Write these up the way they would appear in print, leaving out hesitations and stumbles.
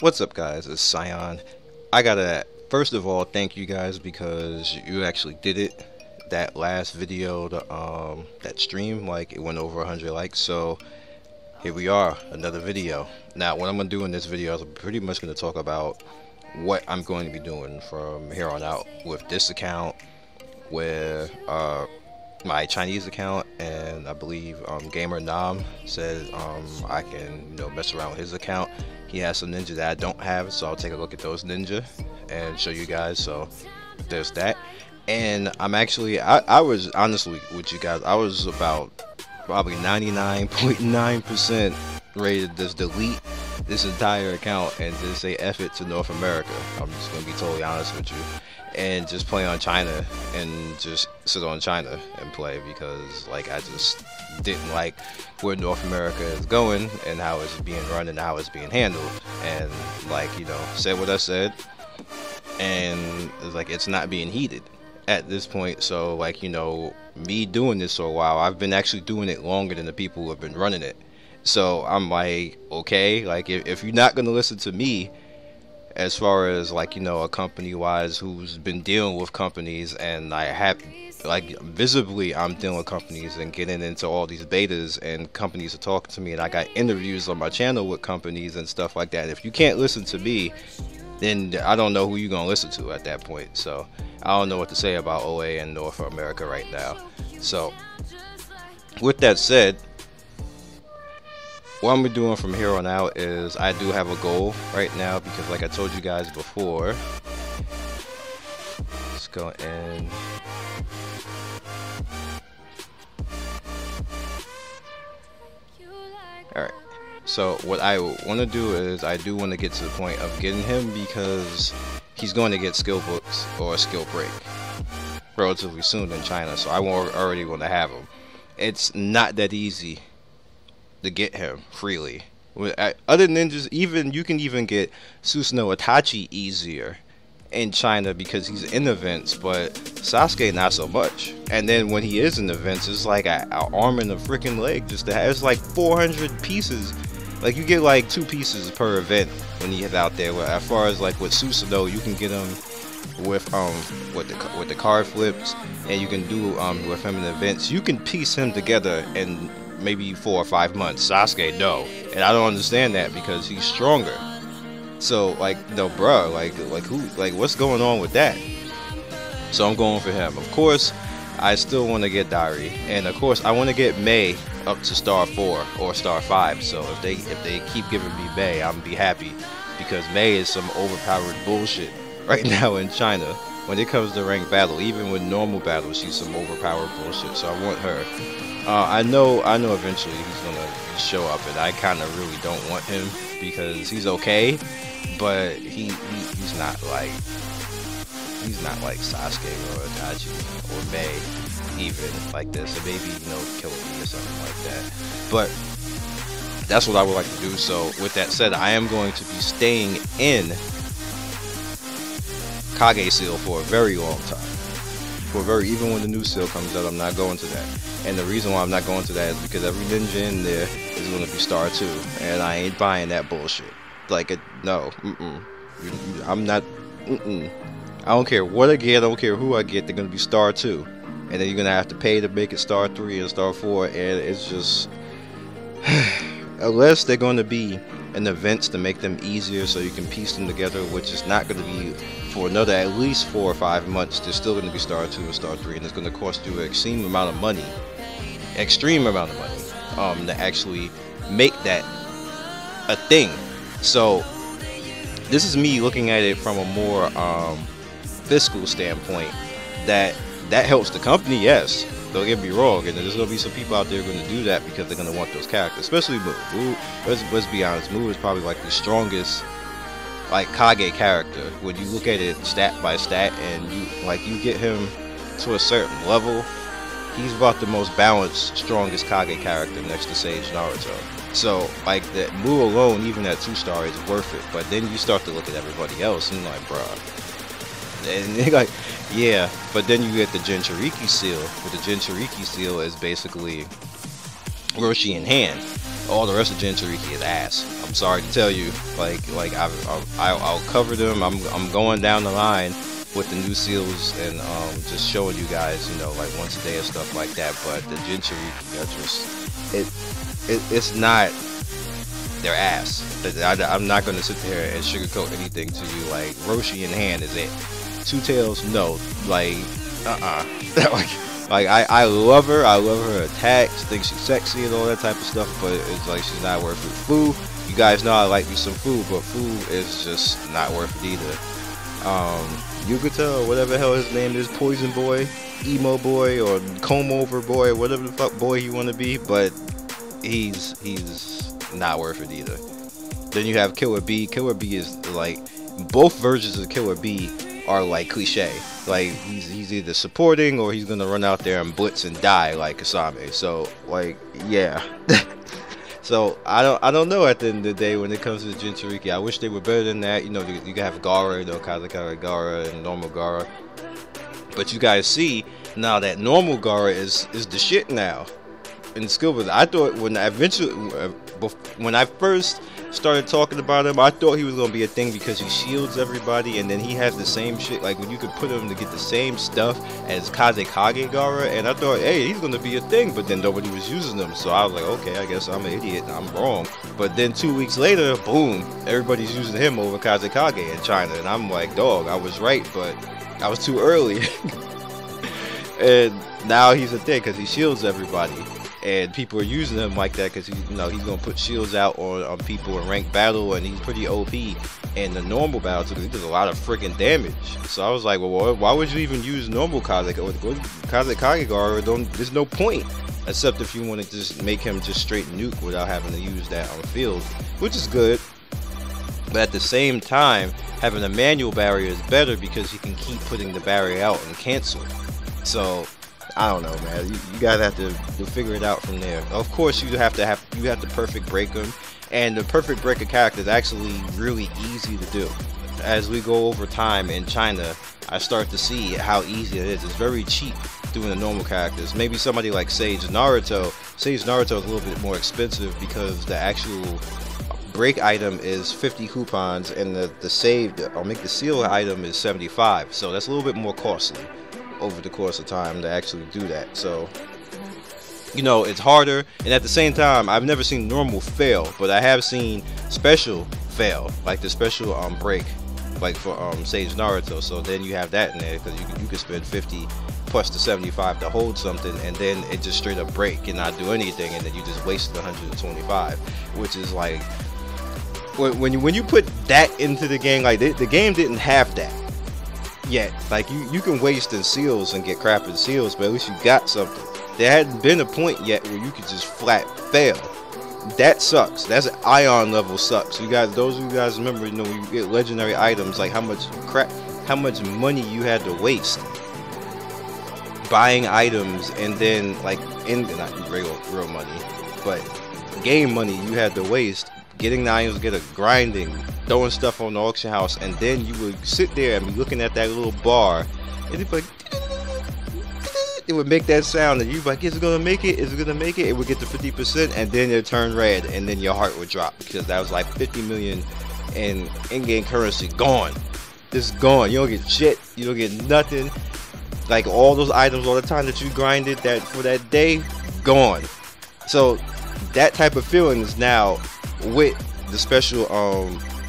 What's up, guys? It's Scion. I gotta first of all thank you guys because you actually did it. That last video, that stream, like it went over 100 likes. So here we are, another video. Now, what I'm gonna do in this video is I'm pretty much gonna talk about what I'm going to be doing from here on out with this account, with my Chinese account, and I believe Gamer Nam said I can mess around with his account. He has some ninja that I don't have, so I'll take a look at those ninja and show you guys. So there's that. And I was honestly with you guys, I was about probably 99.9% ready to just delete this entire account and just say F it to North America. I'm just gonna be totally honest with you, and just play on China and just sit on China and play, because like I just didn't like where North America is going and how it's being run and how it's being handled, and like said what I said, and it's like it's not being heeded at this point. So like me doing this for a while, I've been actually doing it longer than the people who have been running it. So I'm like, okay, like if you're not gonna listen to me as far as like a company wise who's been dealing with companies, and I have like visibly I'm dealing with companies and getting into all these betas, and companies are talking to me, and I got interviews on my channel with companies and stuff like that. If you can't listen to me, then I don't know who you're gonna listen to at that point. So I don't know what to say about OA and North America right now. So with that said, what I'm doing from here on out is I do have a goal right now, because like I told you guys before, let's go and alright. So what I want to do is I do want to get to the point of getting him, because he's going to get skill books or a skill break relatively soon in China, so I already want to have him. It's not that easy to get him freely. Other ninjas, you can even get Susanoo Itachi easier in China because he's in events, but Sasuke not so much. And then when he is in events, it's like an arm and a freaking leg just to have. It's like 400 pieces. Like you get like 2 pieces per event when he's out there. As far as like with Susanoo, you can get him with the card flips, and you can do with him in events. You can piece him together in maybe 4 or 5 months. Sasuke, no, and I don't understand that because he's stronger. So like, no, bruh, like what's going on with that? So I'm going for him. Of course, I still want to get Dari, and of course I want to get Mei up to star 4 or star 5. So if they keep giving me Mei, I'm be happy, because Mei is some overpowered bullshit right now in China. When it comes to ranked battle, even with normal battles, she's some overpowered bullshit. So I want her. I know eventually he's gonna show up, and I kind of really don't want him because he's okay, but he's not like Sasuke or Itachi or Mei even like this. So maybe kill me or something like that. But that's what I would like to do. So with that said, I am going to be staying in Kage seal for a very long time. Even when the new seal comes out, I'm not going to that. And the reason why I'm not going to that is because every ninja in there is going to be star 2, and I ain't buying that bullshit. Like, no, I'm not. I don't care what I get. I don't care who I get. They're going to be star 2, and then you're going to have to pay to make it star 3 and star 4, and it's just unless they're going to be in events to make them easier so you can piece them together, which is not going to be for another at least 4 or 5 months. They're still going to be star 2 and star 3, and it's going to cost you an extreme amount of money to actually make that a thing. So this is me looking at it from a more fiscal standpoint. That helps the company, yes, don't get me wrong, and there's going to be some people out there going to do that because they're going to want those characters, especially Mu. Let's be honest, Mu is probably like the strongest like Kage character. When you look at it stat by stat, and you get him to a certain level, he's about the most balanced, strongest Kage character next to Sage Naruto. So like that Mu alone, even at 2-star, is worth it. But then you start to look at everybody else, and you're like, bruh. And they're like, yeah, but then you get the Jinchuriki seal. But the Jinchuriki seal is basically Roshi in hand. All the rest of Jinchuriki is ass. I'm sorry to tell you. I'll cover them. I'm going down the line with the new seals and just showing you guys, you know, like once a day and stuff like that. But the Jinchuriki are just it's not their ass. I'm not gonna sit there and sugarcoat anything to you. Like Roshi in hand is it. Two Tails, no. Like I love her. I love her attacks. Think she's sexy and all that type of stuff. But it's like she's not worth it. Fu, you guys know I like me some Fu, but Fu is just not worth it either. Yugata or whatever the hell his name is, Poison Boy, Emo Boy, or Comb Over Boy, whatever the fuck boy he wanna be, but he's not worth it either. Then you have Killer B. Killer B is like both versions of Killer B are like cliche. Like he's either supporting or he's gonna run out there and blitz and die like Kasame. So like yeah. So I don't know at the end of the day when it comes to the Jinchuriki. I wish they were better than that. You know, you can have Gaara, you know, Kazekage Gaara and normal Gaara. But you guys see now that normal Gaara is the shit now. In skill, I thought when I first started talking about him, I thought he was gonna be a thing because he shields everybody, and then he has the same shit. Like when you could put him to get the same stuff as Kazekage Gaara, and I thought, hey, he's gonna be a thing. But then nobody was using him, so I was like, okay, I guess I'm an idiot. I'm wrong. But then 2 weeks later, boom, everybody's using him over Kazekage in China, and I'm like, dog, I was right, but I was too early. And now he's a thing because he shields everybody. And people are using him like that because he's gonna put shields out on people in ranked battle, and he's pretty OP in the normal battle because he does a lot of freaking damage. So I was like, well, why would you even use normal Kazekage Gaara? There's no point except if you want to just make him just straight nuke without having to use that on the field, which is good. But at the same time, having a manual barrier is better because you can keep putting the barrier out and cancel. So I don't know, man. You guys have to figure it out from there. Of course, you have to perfect break them, and the perfect breaker character is actually really easy to do. As we go over time in China, I start to see how easy it is. It's very cheap doing the normal characters. Maybe somebody like Sage Naruto. Sage Naruto is a little bit more expensive because the actual break item is 50 coupons, and the saved or make the seal item is 75. So that's a little bit more costly over the course of time to actually do that. So you know, it's harder, and at the same time I've never seen normal fail, but I have seen special fail, like the special break, like for Sage Naruto. So then you have that in there because you can spend 50 plus the 75 to hold something, and then it just straight up break and not do anything, and then you just wasted 125, which is like when you put that into the game, like the game didn't have that yet. Like you can waste in seals and get crap in seals, but at least you got something. There hadn't been a point yet where you could just flat fail. That sucks. That's an ion level sucks. You guys, those of you guys remember, you know, when you get legendary items, like how much money you had to waste buying items, and then like not real money, but game money you had to waste getting the items, grinding, throwing stuff on the auction house, and then you would sit there and be looking at that little bar, and it'd be like, it would make that sound, and you'd be like, is it gonna make it? Is it gonna make it? It would get to 50%, and then it turn red, and then your heart would drop because that was like 50 million in in-game currency gone. Just gone. You don't get shit. You don't get nothing. Like all those items, all the time that you grinded that for that day, gone. So that type of feeling is now with the special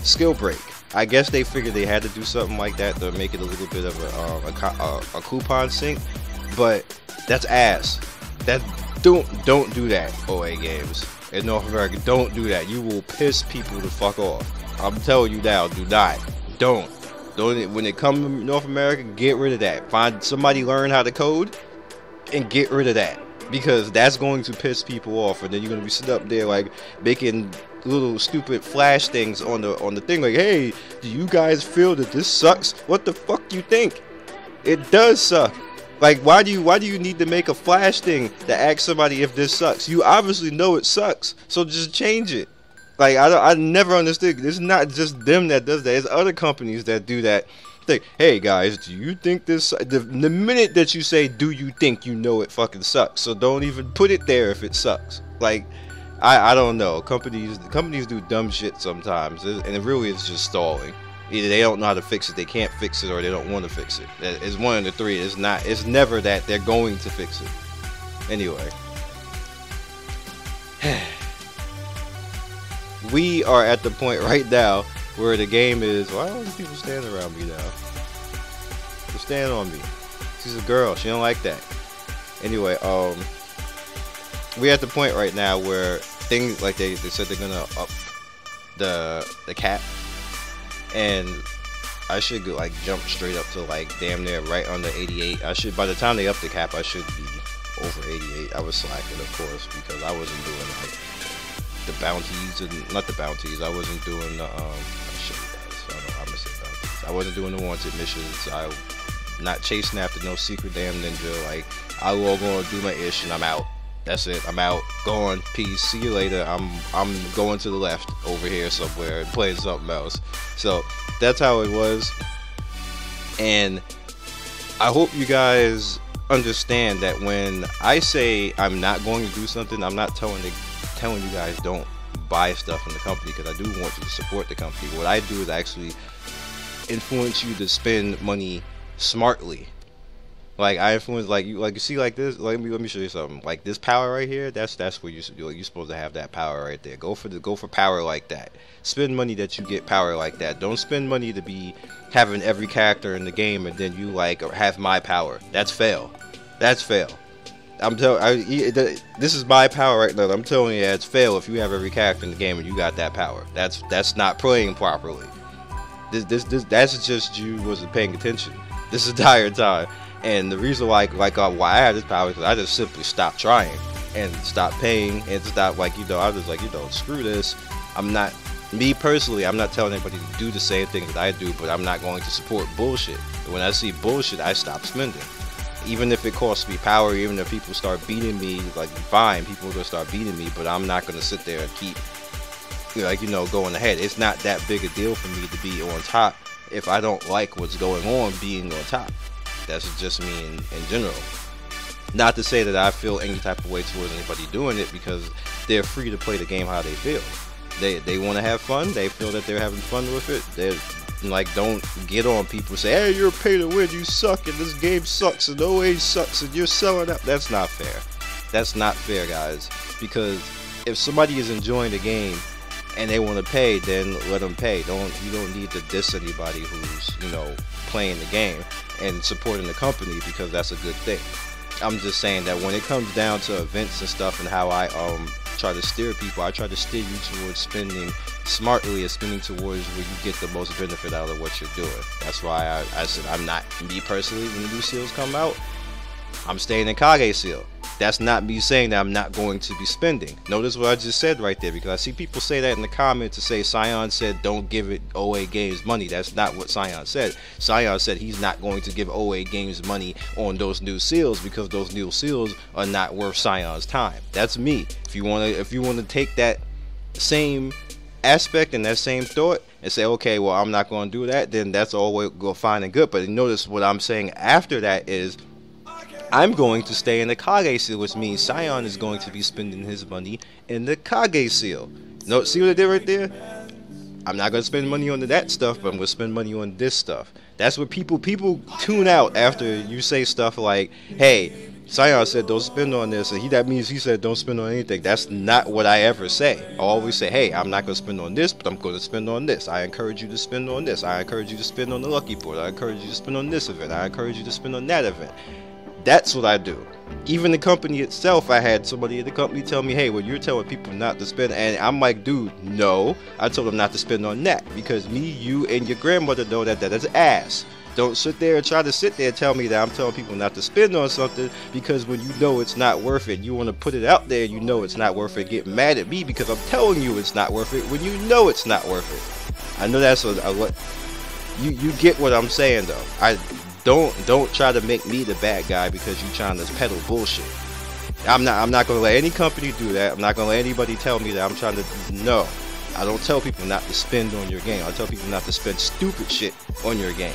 skill break. I guess they figured they had to do something like that to make it a little bit of a coupon sink, but that's ass. That don't do that, OA games in North America. Don't do that. You will piss people the fuck off. I'm telling you now, do not. Don't. When it comes to North America, get rid of that. Find somebody, learn how to code, and get rid of that, because that's going to piss people off, and then you're gonna be sitting up there like making little stupid flash things on the thing, like, hey, do you guys feel that this sucks? What the fuck you think? It does suck. Like, why do you need to make a flash thing to ask somebody if this sucks? You obviously know it sucks, so just change it. Like, I never understood. It's not just them that does that. It's other companies that do that. Like, hey guys, do you think this? The minute that you say, do you think, you know it fucking sucks. So don't even put it there if it sucks. Like, I don't know. Companies do dumb shit sometimes, and it really is just stalling. Either they don't know how to fix it, they can't fix it, or they don't want to fix it. It's one of the three. It's not. It's never that they're going to fix it. Anyway, we are at the point right now where the game is. Why are all these people standing around me now? They're standing on me. She's a girl. She don't like that. Anyway, we're at the point right now where things like they said they're gonna up the cap, and I should go, like, jump straight up to like damn near right under 88. I should, by the time they up the cap, I should be over 88. I was slacking, of course, because I wasn't doing like the bounties and not the bounties. I wasn't doing the I'll show you guys. I don't know how I'm gonna say bounties. I wasn't doing the wanted missions. I not chasing after no secret damn ninja. Like, I will go and do my ish and I'm out. That's it. I'm out. Gone. Peace. See you later. I'm going to the left over here somewhere and playing something else. So that's how it was. And I hope you guys understand that when I say I'm not going to do something, I'm not telling you guys don't buy stuff from the company, because I do want you to support the company. What I do is actually influence you to spend money smartly. Like, I influence, like you see, like this. Let me show you something. Like this power right here. That's what you should do. You're supposed to have that power right there. Go for power like that. Spend money that you get power like that. Don't spend money to be having every character in the game and then you like have my power. That's fail. That's fail. This is my power right now. I'm telling you, it's fail if you have every character in the game and you got that power. That's not playing properly. That's just you wasn't paying attention this entire time. And the reason why I had this power is because I just simply stopped trying and stopped paying and stopped, like, I was just like, screw this. Me personally, I'm not telling anybody to do the same thing that I do, but I'm not going to support bullshit. When I see bullshit, I stop spending. Even if it costs me power, even if people start beating me, like, fine, people are going to start beating me, but I'm not going to sit there and keep, going ahead. It's not that big a deal for me to be on top if I don't like what's going on being on top. That's just me in general. Not to say that I feel any type of way towards anybody doing it, because they're free to play the game how they feel. They want to have fun. They feel that they're having fun with it. They're like, don't get on people, say, hey, you're a pay to win, you suck, and this game sucks, and OA sucks, and you're selling out. That's not fair. That's not fair, guys. Because if somebody is enjoying the game and they want to pay, then let them pay. You don't need to diss anybody who's playing the game and supporting the company, because that's a good thing. I'm just saying that when it comes down to events and stuff and how I try to steer people, I try to steer you towards spending smartly and spending towards where you get the most benefit out of what you're doing. That's why I said I'm not, me personally, when the new seals come out, I'm staying in Kage seal. That's not me saying that I'm not going to be spending. Notice what I just said right there, because I see people say that in the comments to say Scion said don't give it OA Games money. That's not what Scion said. Scion said he's not going to give OA Games money on those new seals because those new seals are not worth Scion's time. That's me. If you want to take that same aspect and that same thought and say, okay, well, I'm not going to do that, then that's all go fine and good. But notice what I'm saying after that is, I'm going to stay in the Kage seal, which means Scion is going to be spending his money in the Kage seal. No, see what I did right there? I'm not going to spend money on that stuff, but I'm going to spend money on this stuff. That's what people tune out after you say stuff like, hey, Scion said don't spend on this, and that means he said don't spend on anything. That's not what I ever say. I always say, hey, I'm not going to spend on this, but I'm going to spend on this. I encourage you to spend on this. I encourage you to spend on the Lucky Board. I encourage you to spend on this event. I encourage you to spend on that event. That's what I do. Even the company itself, I had somebody at the company tell me, hey, well, you're telling people not to spend. And I'm like, dude, no. I told them not to spend on that, because me, you, and your grandmother know that is ass. Don't sit there and try to sit there and tell me that I'm telling people not to spend on something, because when you know it's not worth it, you want to put it out there, you know it's not worth it, get mad at me because I'm telling you it's not worth it when you know it's not worth it. I know that's what you get what I'm saying, though. Don't try to make me the bad guy because you're trying to peddle bullshit. I'm not gonna let any company do that. I'm not gonna let anybody tell me that I'm trying to. No, I don't tell people not to spend on your game. I tell people not to spend stupid shit on your game.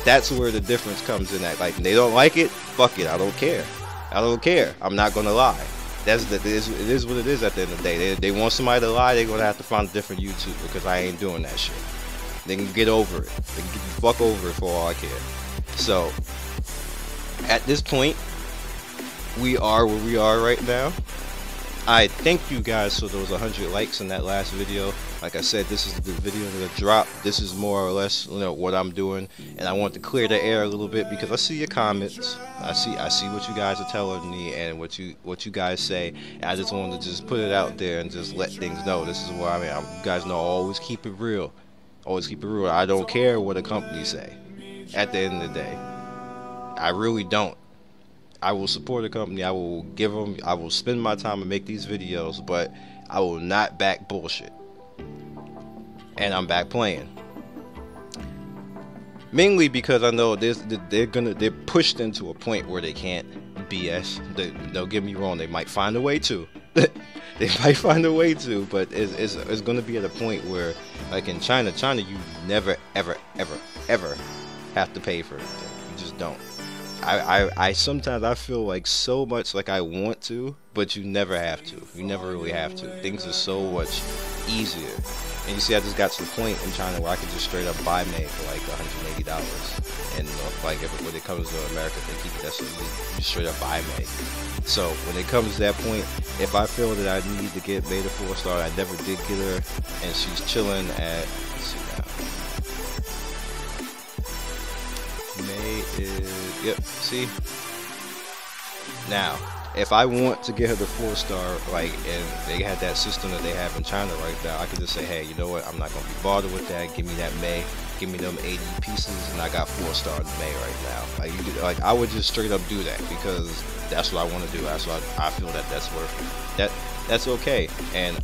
That's where the difference comes in. That, like, they don't like it, fuck it. I don't care. I don't care. I'm not gonna lie. it is what it is at the end of the day. They want somebody to lie, they're gonna have to find a different YouTuber because I ain't doing that shit. They can get over it. They can get the fuck over it for all I care. So at this point, we are where we are right now. I thank you guys for those 100 likes in that last video. Like I said, this is the video that dropped. This is more or less, you know, what I'm doing, and I want to clear the air a little bit because I see your comments. I see what you guys are telling me and what you guys say. And I just wanted to just put it out there and just let things know. This is where I am. You guys know I always keep it real. Always keep it real. I don't care what a company say. At the end of the day, I really don't. I will support a company. I will give them. I will spend my time and make these videos, but I will not back bullshit. And I'm back playing. Mainly because I know they're pushed into a point where they can't BS. Don't get me wrong. They might find a way to. They might find a way to, but it's gonna be at a point where, like in China, you never ever have to pay for anything. You just don't. I sometimes I feel like so much like I want to, but you never have to. You never really have to. Things are so much easier. And you see, I just got to the point in China where I could just straight up buy May for like $180. And like when it comes to America, they keep it that so you just straight up buy May. So when it comes to that point, if I feel that I need to get May to 4-star, I never did get her, and she's chilling at. Let's see now. May is, yep, see? Now, if I want to get her the 4-star, like, and they had that system that they have in China right now, I could just say, hey, you know what, I'm not going to be bothered with that, give me that May, give me them 80 pieces, and I got 4-star in May right now. Like, you could, like, I would just straight up do that, because that's what I want to do, that's what I feel that that's worth it. That's okay, and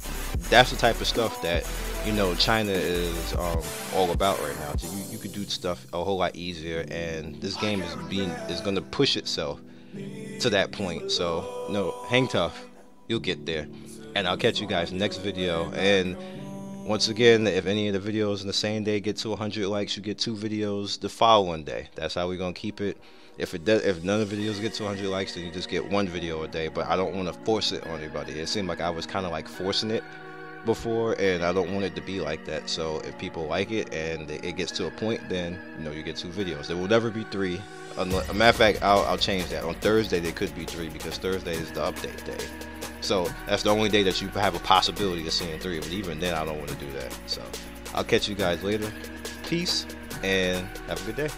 that's the type of stuff that, you know, China is all about right now. So you could do stuff a whole lot easier, and this game is going to push itself to that point. So no, hang tough, you'll get there, and I'll catch you guys next video. And once again, if any of the videos in the same day get to 100 likes, you get 2 videos the following day. That's how we're gonna keep it. If none of the videos get to 100 likes, then you just get 1 video a day. But I don't want to force it on anybody. It seemed like I was kind of like forcing it before, and I don't want it to be like that. So if people like it and it gets to a point, then you know you get 2 videos. There will never be 3. A matter of fact, I'll change that. On Thursday there could be 3, because Thursday is the update day. So that's the only day that you have a possibility of seeing 3. But even then, I don't want to do that. So I'll catch you guys later. Peace and have a good day.